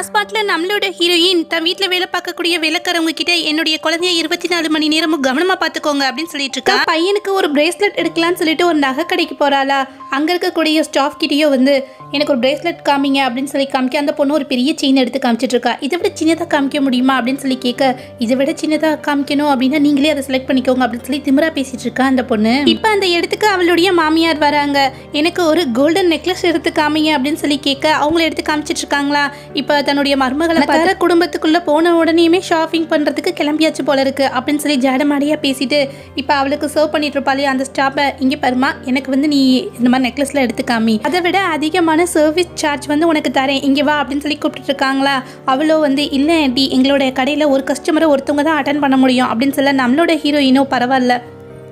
ஸ்பாட்ல நம்மளோட ஹீரோயின் தன் வீட்டுல வேலை பார்க்கக்கூடிய வேலைக்காரவங்க கிட்ட என்னுடைய குழந்தைய 24 மணி நேரமும் கவனமா பாத்துக்கோங்க அப்படின்னு சொல்லிட்டு இருக்கா. பையனுக்கு ஒரு பிரேஸ்லெட் எடுக்கலாம்னு சொல்லிட்டு ஒரு நகை கடைக்கு போறாளா. அங்க இருக்கக்கூடிய ஸ்டாஃப் கிட்டயோ வந்து எனக்கு ஒரு பிரேஸ்லெட் காமிங்க அப்படின்னு சொல்லி காமிக்க அந்த பொண்ணு ஒரு பெரிய செயின் எடுத்து காமிச்சிட்டு இருக்கா. இதை விட சின்னதாக காமிக்க முடியுமா அப்படின்னு சொல்லி கேட்க, இதை விட சின்னதாக காமிக்கணும் அப்படின்னா நீங்களே அதை செலக்ட் பண்ணிக்கோங்க அப்படின்னு சொல்லி திமிரா பேசிட்டு இருக்கா அந்த பொண்ணு. இப்போ அந்த இடத்துக்கு அவளுடைய மாமியார் வராங்க. எனக்கு ஒரு கோல்டன் நெக்லஸ் எடுத்து காமிங்க அப்படின்னு சொல்லி கேட்க அவங்கள எடுத்து காமிச்சிட்டு இருக்காங்களா. இப்போ தன்னுடைய மருமகளை பார்த்து குடும்பத்துக்குள்ள போன உடனேயுமே ஷாப்பிங் பண்றதுக்கு கிளம்பியாச்சு போல இருக்கு அப்படின்னு சொல்லி ஜாடமாடியா பேசிட்டு இப்போ அவளுக்கு சர்வ் பண்ணிட்டு இருப்பாளே அந்த ஸ்டாப்பை, இங்கே பாருமா எனக்கு வந்து நீ இந்த மாதிரி நெக்லஸ்ல எடுத்து காமி, அதை விட அதிகமான சர்வீஸ் சார்ஜ் வந்து உனக்கு தரேன், இங்கே வா அப்படின்னு சொல்லி கூப்பிட்டு இருக்காங்களா. அவ்வளோ வந்து இல்லை ஆண்டி, எங்களோட கடையில் ஒரு கஸ்டமரை ஒருத்தவங்க தான் அட்டன் பண்ண முடியும் அப்படின்னு சொல்ல நம்மளோட ஹீரோயினோ பரவாயில்ல,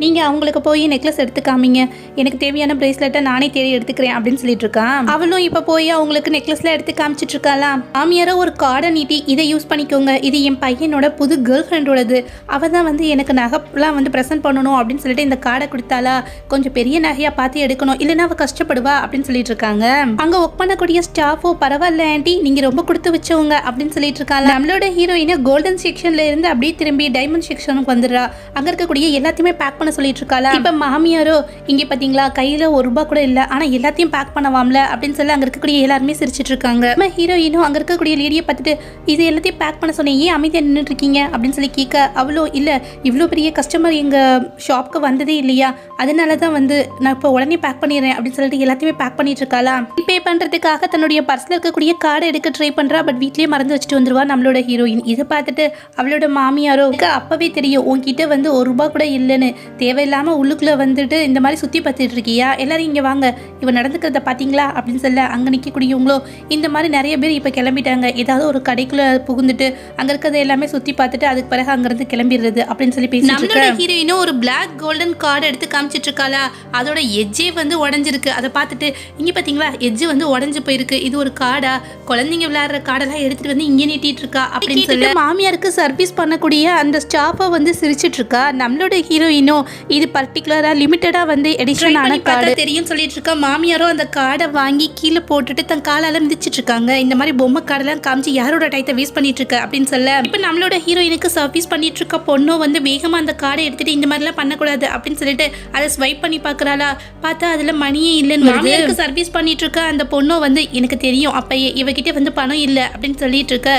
நீங்கள் அவங்களுக்கு போய் நெக்லஸ் எடுத்து காமிங்க, எனக்கு தேவையான பிரேஸ்லெட்டை நானே தேடி எடுத்துக்கிறேன் அப்படின்னு சொல்லிட்டு இருக்கான். அவளும் இப்போ போய் அவங்களுக்கு நெக்லஸ்ல எடுத்து காமிச்சிட்டு இருக்காளாம். மாமியாரோ ஒரு கார்டை நீட்டி, இதை யூஸ் பண்ணிக்கோங்க, இது என் பையனோட புது கேர்ள் ஃப்ரெண்டோடது, அவள் தான் வந்து எனக்கு நகைலாம் வந்து ப்ரெசென்ட் பண்ணணும் அப்படின்னு சொல்லிட்டு இந்த கார்டை கொடுத்தாளா. கொஞ்சம் பெரிய நகையாக பார்த்து எடுக்கணும், இல்லைன்னா அவள் கஷ்டப்படுவா அப்படின்னு சொல்லிட்டு இருக்காங்க. அங்கே ஒர்க் பண்ணக்கூடிய ஸ்டாஃபோ பரவாயில்ல ஆண்டி, நீங்கள் ரொம்ப கொடுத்து வச்சவங்க அப்படின்னு சொல்லிட்டு இருக்காங்க. நம்மளோட ஹீரோயினை கோல்டன் செக்ஷன்ல இருந்து அப்படியே திரும்பி டைமண்ட் செக்ஷனுக்கு வந்துடுறா. அங்கே இருக்கக்கூடிய எல்லாத்தையுமே பேக் பண்ண சொல்லிட்டு இருக்காளா. இப்ப மாமியாரோ இங்க பாத்தீங்களா கையில ₹1 கூட இல்ல, ஆனா எல்லாத்தையும் பேக் பண்ணவாம்ல அப்படின்னு சொல்லி அங்க இருக்கக்கூடிய எல்லாருமே சிரிச்சிட்டு இருக்காங்க. ஹீரோயினும் அங்க இருக்கக்கூடிய லேடியை பார்த்துட்டு இது எல்லாத்தையும் பேக் பண்ண சொன்னேன், ஏன் அமைதியா நின்றுட்டு இருக்கீங்க அப்படின்னு சொல்லி கேட்க, அவ்வளோ இல்ல இவ்வளோ பெரிய கஸ்டமர் எங்க ஷாப்க்கு வந்ததே இல்லையா, அதனாலதான் வந்து நான் இப்போ உடனே பேக் பண்ணிடுறேன் அப்படின்னு சொல்லிட்டு எல்லாத்தையுமே பேக் பண்ணிட்டு இருக்காளா. பே பண்றதுக்காக தன்னுடைய பர்ஸ்ல இருக்கக்கூடிய கார்டை எடுக்க ட்ரை பண்றா. பட் வீட்லயே மறந்து வச்சுட்டு வந்துருவா நம்மளோட ஹீரோயின். இதை பார்த்துட்டு அவளோட மாமியாரோ அப்பவே தெரியும் உன்கிட்ட வந்து ₹1 கூட இல்லைன்னு, தேவையில்லாம உள்ளுக்குள்ள வந்துட்டு இந்த மாதிரி சுத்தி பார்த்துட்டு இருக்கியா, எல்லாரும் இங்க வாங்க, இவன் நடந்துக்கிறத பாத்தீங்களா அப்படின்னு சொல்ல அங்க நிக்கக்கூடியவங்களோ இந்த மாதிரி நிறைய பேர் இப்ப கிளம்பிட்டாங்க. ஏதாவது ஒரு கடைக்குள்ள புகுந்துட்டு அங்க இருக்கிறத எல்லாமே சுத்தி பார்த்துட்டு அதுக்கு பிறகு அங்க இருந்து கிளம்பிடுறது அப்படின்னு சொல்லி பேசிட்டு ஹீரோயினும் ஒரு பிளாக் கோல்டன் கார்டு எடுத்து காமிச்சிட்டு இருக்காளா. அதோட எஜ்ஜே வந்து உடஞ்சிருக்கு. அதை பார்த்துட்டு இங்க பாத்தீங்களா எஜ்ஜு வந்து உடஞ்சு போயிருக்கு, இது ஒரு கார்டா, குழந்தைங்க விளையாடுற கார்டெல்லாம் எடுத்துட்டு வந்து இங்கே நீட்டிட்டு இருக்கா அப்படின்னு சொல்லி மாமியாருக்கு சர்வீஸ் பண்ணக்கூடிய அந்த ஸ்டாஃபை வந்து சிரிச்சிட்டு இருக்கா. நம்மளோட ஹீரோயினும் இது பர்டிகுலரா லிமிட்டடா வந்து எடிஷன் ஆன கார்டு தெரியும் சொல்லிட்டு இருக்கா. மாமியாரோ அந்த கார்டை வாங்கி கீழே போட்டுட்டு தன் காலால மிதிச்சிட்டு இருக்காங்க. இந்த மாதிரி பொம்மை கார்டெல்லாம் காமிச்சு யாரோட டைத்தை வேஸ்ட் பண்ணிட்டு இருக்க அப்படின்னு சொல்ல, இப்ப நம்மளோட ஹீரோயினுக்கு சர்வீஸ் பண்ணிட்டு இருக்க பொண்ணோ வந்து வேகமா அந்த கார்டை எடுத்துட்டு இந்த மாதிரி எல்லாம் பண்ணக்கூடாது அப்படின்னு சொல்லிட்டு அதை ஸ்வைப் பண்ணி பாக்குறாளா. பார்த்தா அதுல மணியே இல்லைன்னு மாமியாருக்கு சர்வீஸ் பண்ணிட்டு இருக்க அந்த பொண்ணோ வந்து எனக்கு தெரியும் அப்பயே இவகிட்ட வந்து பணம் இல்லை அப்படின்னு சொல்லிட்டு இருக்க.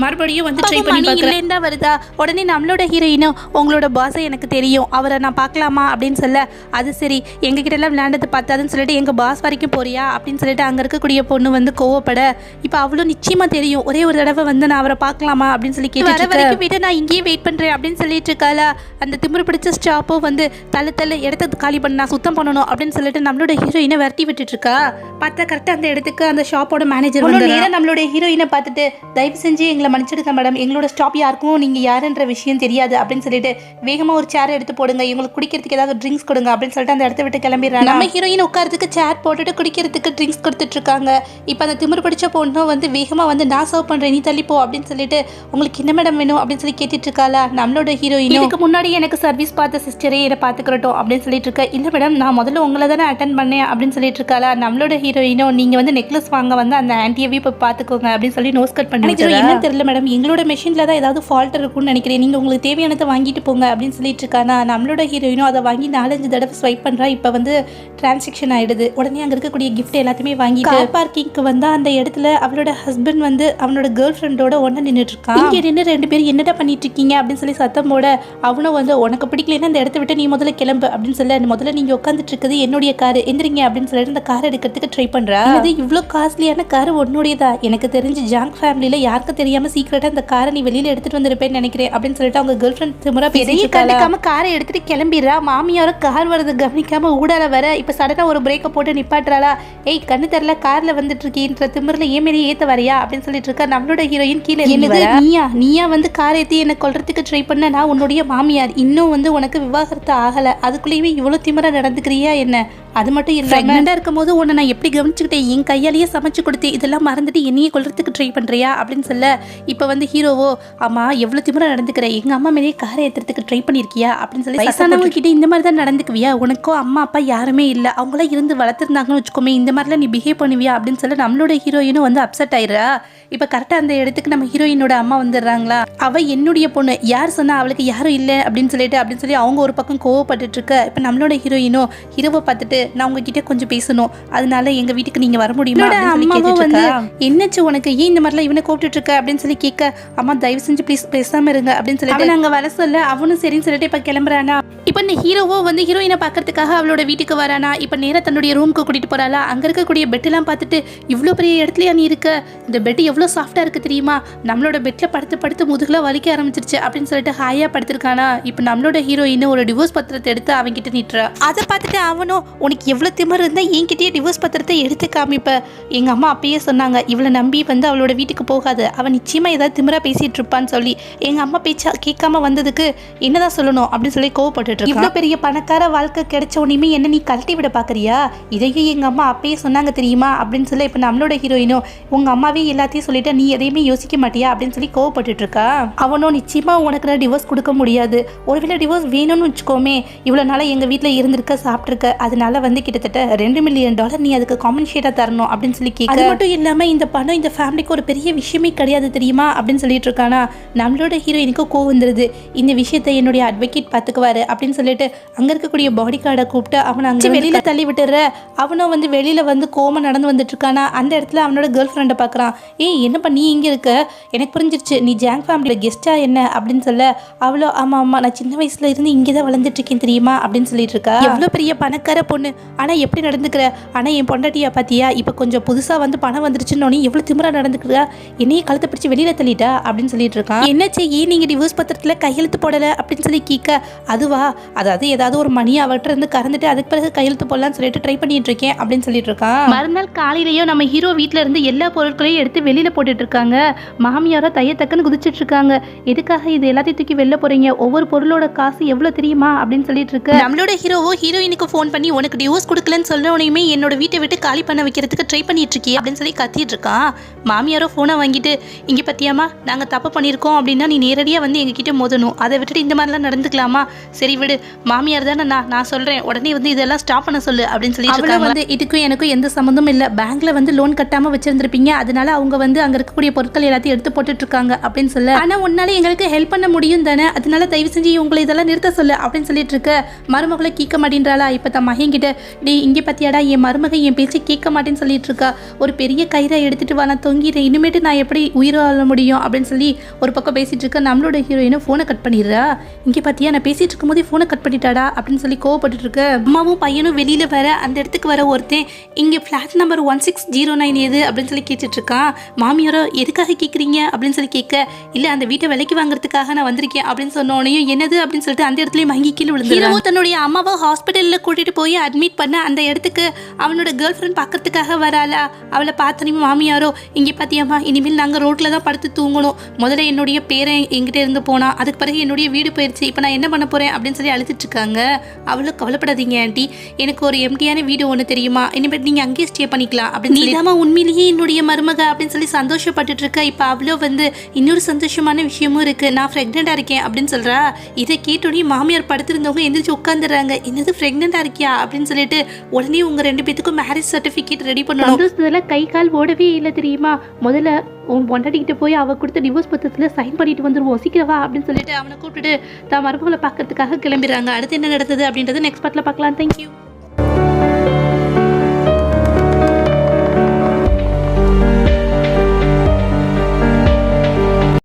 மறுபடியும் வந்து ட்ரை பண்ணி பார்க்கறேன் வருதா. உடனே நம்மளோட ஹீரோயினும் உங்களோட பாஸை எனக்கு தெரியும், அவரை நான் பார்க்கலாமா அப்படின்னு சொல்ல, அது சரி எங்ககிட்ட எல்லாம் விளையாண்டது பார்த்தாதுன்னு சொல்லிட்டு எங்க பாஸ் வரைக்கும் போறியா அப்படின்னு சொல்லிட்டு அங்க இருக்கக்கூடிய பொண்ணு வந்து கோவப்பட, இப்ப அவ்வளவு நிச்சயமா தெரியும், ஒரே ஒரு தடவை வந்து நான் அவரை பார்க்கலாமா அப்படின்னு சொல்லி கேட்டு வரைக்கும் விட நான் இங்கேயே வெயிட் பண்றேன் அப்படின்னு சொல்லிட்டு இருக்காளா. அந்த திமிரு பிடிச்ச ஸ்டாப்போ வந்து தள்ள இடத்த காலி பண்ண நான் சுத்தம் பண்ணணும் அப்படின்னு சொல்லிட்டு நம்மளோட ஹீரோயினை விரட்டி விட்டுட்டு இருக்கா. பார்த்தா கரெக்டா அந்த இடத்துக்கு அந்த ஷாப்போட மேனேஜர் வந்து நம்மளோட ஹீரோயினை பார்த்துட்டு தயவு செஞ்சு எங்களை மன்னிச்சிடுங்க மேடம், எங்களோட ஸ்டாப் யாருக்கும் நீங்க யாருன்ற விஷயம் தெரியாது அப்படின்னு சொல்லிட்டு வேகமா ஒரு சேர் எடுத்து போடுங்க, இவங்களுக்கு குடிக்கிறதுக்கு ஏதாவது ட்ரிங்க்ஸ் கொடுங்க அப்படின்னு சொல்லிட்டு அந்த இடத்த விட்டு கிளம்பிடுறாங்க. நம்ம ஹீரோயின் உட்காரத்துக்கு சேர் போட்டுட்டு குடிக்கிறதுக்கு ட்ரிங்க்ஸ் கொடுத்துட்டு இருக்காங்க. இப்போ அந்த திமிரு பிடிச்ச பொண்ணும் வந்து வேகமா வந்து நான் சர்வ் பண்றேன் நீ தள்ளிப்போ அப்படின்னு சொல்லிட்டு உங்களுக்கு என்ன மேடம் வேணும் அப்படின்னு சொல்லி கேட்டுட்டு இருக்காளா. நம்மளோட ஹீரோயின் இதுக்கு முன்னாடி எனக்கு சர்வீஸ் பார்த்த சிஸ்டரே என்னை பார்த்துக்கிறட்டும் அப்படின்னு சொல்லிட்டு இருக்கா. இல்ல மேடம் நான் முதல்ல உங்களை தானே அட்டன் பண்ணேன் அப்படின்னு சொல்லிட்டு இருக்காளா. நம்மளோட ஹீரோயினோ நீங்க வந்து நெக்லஸ் வாங்க வந்து அந்த ஆன்டியவே போய் பார்த்துக்கோங்க அப்படின்னு சொல்லி நோஸ் கட் பண்ணி என்ன தெரியல மேடம், எங்களோட மெஷின்ல தான் ஏதாவது ஃபால்ட் இருக்கும்னு நினைக்கிறேன், நீங்க உங்களுக்கு தேவையானதை வாங்கிட்டு போங்க அப்படின்னு சொல்லிட்டு இருக்கானா. நம்மளோட ஹீரோயினோ அதை வாங்கி 4-5 தடவை ஸ்வைப் பண்றா. இப்போ வந்து டிரான்சாக்ஷன் ஆயிடுது. உடனே அங்க இருக்கக்கூடிய கிஃப்ட் எல்லாத்தையுமே வாங்கி கார் பார்க்கிங்க்கு வந்து அந்த இடத்துல அவளோட ஹஸ்பண்ட் வந்து அவனோட கேர்ள் ஃப்ரெண்டோட ஒண்ணா நின்றுட்டு இருக்கான். இங்க நின்று 2 பேரும் என்னடா பண்ணிட்டு இருக்கீங்க அப்படின்னு சொல்லி சத்தம் போட, அவனும் வந்து உனக்கு பிடிக்கலன்னா அந்த இடத்த விட்டு நீ முதல்ல கிளம்பு அப்படின்னு சொல்ல, முதல்ல நீங்க உட்காந்துட்டு இருக்குது என்னுடைய காரு எந்திரிங்க அப்படின்னு சொல்லிட்டு அந்த கார் எடுக்கிறதுக்கு ட்ரை பண்றா. இது இவ்வளோ காஸ்ட்லியான கார் உன்னுடையதா, எனக்கு தெரிஞ்சு ஜாங் ஃபேமிலியில யாருக்கு தெரியாம சீக்கிரட்டா அந்த காரை நீ வெளியில எடுத்துட்டு வந்திருப்பேன்னு நினைக்கிறேன் அப்படின்னு சொல்லிட்டு அவங்க கேர்ள் ஃப்ரெண்ட் திமுறா பேசிட்டு காரை எடுத்துட்டு கிளம்பிடுறா. மாமியாரும் கார் வரது கவனிக்காம ஊடால வர இப்ப சடனா ஒரு பிரேக்கை போட்டு நிப்பாட்டுறாளா. ஏய் கண்ணு தெரியல கார்ல வந்துட்டு இருக்கீன்ற திமிரில் ஏன் மேலே ஏத்த வரையா அப்படின்னு சொல்லிட்டு இருக்கா. நம்மளோட ஹீரோயின் கீழே நீயா வந்து கார் ஏற்றி என்னை கொல்றதுக்கு ட்ரை பண்ண, நான் உன்னுடைய மாமியார், இன்னும் வந்து உனக்கு விவாகரத்து ஆகல, அதுக்குள்ளேயுமே இவ்வளவு திமிரா நடந்துக்கிறியா என்ன? அது மட்டும் இல்லை பிரெக்னெண்டா இருக்கும் போது உன்னை நான் எப்படி கவனிச்சுக்கிட்டேன், என் கையாலேயே சமைச்சு கொடுத்து இதெல்லாம் மறந்துட்டு என்னையே கொல்றதுக்கு ட்ரை பண்றியா அப்படின்னு சொல்ல, இப்போ வந்து ஹீரோவோ ஆமா எவ்வளவு திமிரா நடந்துக்கிற, எங்க அம்மா மேலேயே காரை ஏற்றுறதுக்கு ட்ரை பண்ணிருக்கியா அப்படின்னு சொல்லி வயசான அவங்க கிட்ட இந்த மாதிரி தான் நடந்துக்குவியா, உனக்கோ அம்மா அப்பா யாருமே இல்லை, அவங்களாம் இருந்து வளர்த்துருந்தாங்கன்னு வச்சுக்கோமே, இந்த மாதிரிலாம் நீ பிஹேவ் பண்ணுவியா அப்படின்னு சொல்லி நம்மளோட ஹீரோயினும் வந்து அப்செட் ஆயிடுறா. இப்போ கரெக்டாக அந்த இடத்துக்கு நம்ம ஹீரோயினோட அம்மா வந்துடுறாங்களா. அவள் என்னுடைய பொண்ணு, யார் சொன்னா அவளுக்கு யாரும் இல்லை அப்படின்னு சொல்லி அவங்க ஒரு பக்கம் கோவப்பட்டுட்டு இருக்க. இப்போ நம்மளோட ஹீரோயினும் ஹீரோவை பார்த்துட்டு நான் உங்ககிட்ட கொஞ்சம் பேசணும், அதனால எங்க வீட்டுக்கு நீங்க வர முடியுமா அம்மாவும் வந்து என்னச்சு உனக்கு, ஏன் இந்த மாதிரிலாம் இவனை கூப்பிட்டு இருக்க அப்படின்னு சொல்லி கேட்க, அம்மா தயவு செஞ்சு ப்ளீஸ் பேசாம இருங்க அப்படின்னு சொல்லிட்டு நாங்க வர சொல்ல அவனும் சரின்னு சொல்லிட்டு இப்போ கிளம்புறானா. இப்போ இந்த ஹீரோவோ வந்து ஹீரோயினை பார்க்கறதுக்காக அவளோட வீட்டுக்கு வரானா. இப்போ நேராக தன்னுடைய ரூமுக்கு கூட்டிட்டு போறாளா. அங்க இருக்கக்கூடிய பெட்டெல்லாம் பார்த்துட்டு இவ்வளோ பெரிய இடத்துலயா நீ இருக்க, இந்த பெட் எவ்வளோ சாஃப்டா இருக்கு தெரியுமா, நம்மளோட பெட்ல படுத்து படுத்து முதுகுலாம் வலிக்க ஆரம்பிச்சிருச்சு அப்படின்னு சொல்லிட்டு ஹாயா படுத்திருக்கானா. இப்போ நம்மளோட ஹீரோயின் ஒரு டிவோர்ஸ் பத்திரத்தை எடுத்து அவன்கிட்ட நீட்டுறா. அதை பார்த்துட்டு அவனும் உனக்கு எவ்வளோ திமிர் இருந்தால் என்கிட்டயே டிவோர்ஸ் பத்திரத்தை எடுத்து காமிப்ப, எங்க அம்மா அப்பயே சொன்னாங்க இவளை நம்பி வந்து அவளோட வீட்டுக்கு போகாது, அவன் நிச்சயமா ஏதாவது திமிரா பேசிட்டு இருப்பான்னு சொல்லி எங்க அம்மா பேச்சா கேட்காம வந்ததுக்கு என்னதான் சொல்லணும் அப்படின்னு சொல்லி கோவப்பட்டு இவ்வளோ பெரிய பணக்கார வாழ்க்கை கிடைச்ச உடனே என்ன நீ கழட்டி விட பாக்குறியா, இதையும் எங்க அம்மா அப்பயே சொன்னாங்க தெரியுமா அப்படின்னு சொல்லி இப்போ நம்மளோட ஹீரோயினும் உங்க அம்மாவே எல்லாத்தையும் சொல்லிட்டு நீ எதையுமே யோசிக்க மாட்டியா அப்படின்னு சொல்லி கோவப்பட்டு இருக்கா. அவனும் நிச்சயமா உனக்கு நான் டிவோர்ஸ் கொடுக்க முடியாது, ஒருவேளை டிவோர்ஸ் வேணும்னு வச்சுக்கோமே, இவ்வளவு நாளா எங்க வீட்டுல இருந்திருக்க சாப்பிட்டுருக்க, அதனால வந்து கிட்டத்தட்ட $2 மில்லியன் நீ அதுக்கு காம்பன்சேட்டா தரணும் அப்படின்னு சொல்லி கேட்க, அது மட்டும் இல்லாம இந்த பணம் இந்த ஃபேமிலிக்கு ஒரு பெரிய விஷயமே கிடையாது தெரியுமா அப்படின்னு சொல்லிட்டு இருக்கானா. நம்மளோட ஹீரோயினுக்கு கோவம் வந்துருது, இந்த விஷயத்தை என்னுடைய அட்வொகேட் பார்த்துக்குவாரு அப்படின்னு சொல்லிட்டு அங்க இருக்கக்கூடிய பாடி கார்டை கூப்பிட்டு அவனை அங்க வெளியில தள்ளி விட்டுற. அவனும் வந்து வெளியில வந்து கோவமா நடந்து வந்துட்டு இருக்கானா. அந்த இடத்துல அவனோட கேர்ள் ஃப்ரெண்டை பார்க்கறான். ஏய் என்னப்பா நீ இங்க இருக்க, எனக்கு புரிஞ்சிருச்சு நீ ஜாங் ஃபேமிலியில கெஸ்டா என்ன அப்படின்னு சொல்ல, அவ்வளோ ஆமா ஆமா நான் சின்ன வயசுல இருந்து இங்கேதான் வளர்ந்துட்டு இருக்கேன் தெரியுமா அப்படின்னு சொல்லிட்டு இருக்கா. எவ்வளவு பெரிய பணக்கார பொண்ணு, ஆனா எப்படி நடந்துக்கிற, ஆனா என் பொண்டாட்டியா பாத்தியா இப்ப கொஞ்சம் புதுசா வந்து பணம் வந்துருச்சுன்னு எவ்வளவு திமிரா நடந்துக்கிற, என்னையே கழுத்தை பிடிச்சி வெளியில தள்ளிட்டா அப்படின்னு சொல்லிட்டு இருக்கான். என்ன செய்ய நீங்க டிவோர்ஸ் பத்திரத்துல கையெழுத்து போடல அப்படின்னு சொல்லி கேட்க, அதுவா அதாவது ஏதாவது ஒரு மணி அவர்கிட்ட இருந்து கறந்துட்டு அதுக்கு பிறகு கையெழுத்து போடலாம்னு சொல்லிட்டு ட்ரை பண்ணிட்டு இருக்கேன் அப்படின்னு சொல்லிட்டு இருக்கான். மறுநாள் காலையிலயும் நம்ம ஹீரோ வீட்டுல இருந்து எல்லா பொருட்களையும் எடுத்து வெளியில போட்டுட்டு இருக்காங்க. மாமியாரோ தையத்தக்கன்னு குதிச்சிட்டு இருக்காங்க. எதுக்காக இது எல்லாத்தையும் தூக்கி வெளில போறீங்க, ஒவ்வொரு பொருளோட காசு எவ்வளவு தெரியுமா அப்படின்னு சொல்லிட்டு இருக்கு. நம்மளோட ஹீரோவோ ஹீரோயினுக்கு ஃபோன் பண்ணி உனக்கு டிவோர்ஸ் கொடுக்கலன்னு சொன்னோனையுமே என்னோட வீட்டை விட்டு காலி பண்ண வைக்கிறதுக்கு ட்ரை பண்ணிட்டு இருக்கீ அப்படின்னு சொல்லி கத்திட்டு இருக்கான். மாமியாரோ போனை வாங்கிட்டு இங்க பத்தியாமா நாங்க தப்பு பண்ணிருக்கோம் அப்படின்னா நீ நேரடியா வந்து எங்ககிட்ட மோதணும், அதை விட்டுட்டு இந்த மாதிரிலாம் நடந்துக்கலாமா, சரி விடு மாமியார் தானே நான் சொல்றேன் உடனே வந்து இதெல்லாம் ஸ்டாப் பண்ண சொல்லு அப்படின்னு சொல்லி வந்து இதுக்கும் எனக்கும் எந்த சம்மந்தமும் இல்லை, பேங்க்ல வந்து லோன் கட்டாம வச்சிருந்திருப்பீங்க, அதனால அவங்க வந்து அங்க இருக்கக்கூடிய பொருட்கள் எல்லாத்தையும் எடுத்து போட்டுட்டு இருக்காங்க அப்படின்னு சொல்ல, ஆனா உன்னால எங்களுக்கு ஹெல்ப் பண்ண முடியும் தானே, அதனால தயவு செஞ்சு உங்களை இதெல்லாம் நிறுத்த சொல்லு அப்படின்னு சொல்லிட்டு இருக்க. மருமகளை கேட்க மாட்டேன்றாளா. இப்ப தான் மகன் கிட்ட நீ இங்க பத்தியாடா என் மருமகை என் பேச்சு கேட்க மாட்டேன்னு சொல்லிட்டு இருக்கா, ஒரு பெரிய கயிறை எடுத்துட்டு வா நான் தொங்கிடுறேன், இனிமேட்டு நான் எப்படி உயிர் வாழ முடியும் அப்படின்னு சொல்லி ஒரு பக்கம் பேசிட்டு இருக்க. நம்மளோட ஹீரோயினும் போனை கட் பண்ணிடுறா. இங்க பத்தியா நான் பேசிட்டு இருக்கும் போதே போனை கட் பண்ணிட்டாடா அப்படின்னு சொல்லி கோவப்பட்டு இருக்க. அம்மாவும் பையனும் வெளியில வர அந்த இடத்துக்கு வர ஒருத்தன் இங்க பிளாட் நம்பர் 1609 எது அப்படின்னு சொல்லி கேட்டுட்டு இருக்கான். மாமியாரோ எதுக்காக கேட்குறீங்க அப்படின்னு சொல்லி கேட்க, இல்லை அந்த வீட்டை விலைக்கு வாங்குறதுக்காக நான் வந்திருக்கேன் அப்படின்னு சொன்னோனையும் என்னது அப்படின்னு சொல்லிட்டு அந்த இடத்துல மங்கி கீழே விழுந்து தன்னுடைய அம்மாவை ஹாஸ்பிட்டலில் கூட்டிட்டு போய் அட்மிட் பண்ண அந்த இடத்துக்கு அவனோட கேர்ள் ஃப்ரெண்ட் பார்க்கறதுக்காக வராளா. அவளை பார்த்தனையும் மாமியாரோ இங்கே பார்த்தியாம்மா இனிமேல் நாங்கள் ரோட்டில் தான் படுத்து தூங்கணும், முதல்ல என்னுடைய பேரை எங்கிட்ட இருந்து போனா அதுக்கு பிறகு என்னுடைய வீடு போயிடுச்சு, இப்போ நான் என்ன பண்ண போறேன் அப்படின்னு சொல்லி அழுதுட்டு இருக்காங்க. அவளும் கவலைப்படாதீங்க ஆண்டி, எனக்கு ஒரு எம்டியான வீடு ஒன்று தெரியுமா, இனிமேல் நீங்கள் அங்கேயே ஸ்டே பண்ணிக்கலாம் அப்படின்னு நீதாமா உண்மையிலேயே என்னுடைய மருமக அப்படின்னு சொல்லி சந்தோஷப்பட்டுட்டு இருக்க. இப்போ அவ்வளோ வந்து இன்னொரு சந்தோஷமான விஷயமும் இருக்கு, நான் ப்ரெக்னெண்டா இருக்கேன் அப்படின்னு சொல்றா. இதை கேட்டோடனே மாமியார் படுத்திருந்தவங்க எந்திரிச்சு உட்காந்துடுறாங்க. என்னது ப்ரெக்னெண்டா இருக்கியா அப்படின்னு சொல்லிட்டு உடனே உங்க 2 பேத்துக்கும் மேரேஜ் சர்டிஃபிகேட் ரெடி பண்ணணும். கை கால் ஓடவே இல்லை தெரியுமா, முதல்ல உன் பொண்டாட்டிக்கிட்ட போய் அவ கொடுத்த டிவோர்ஸ் பத்திரத்துல சைன் பண்ணிட்டு வந்துருவோம் சீக்கிரவா அப்படின்னு சொல்லிட்டு அவனை கூப்பிட்டுட்டு தான் மருமகளை பார்க்கறதுக்காக கிளம்பிடுறாங்க. அடுத்து என்ன நடந்தது அப்படின்றது நெக்ஸ்ட் பார்ட்ல பார்க்கலாம். தேங்க்யூ.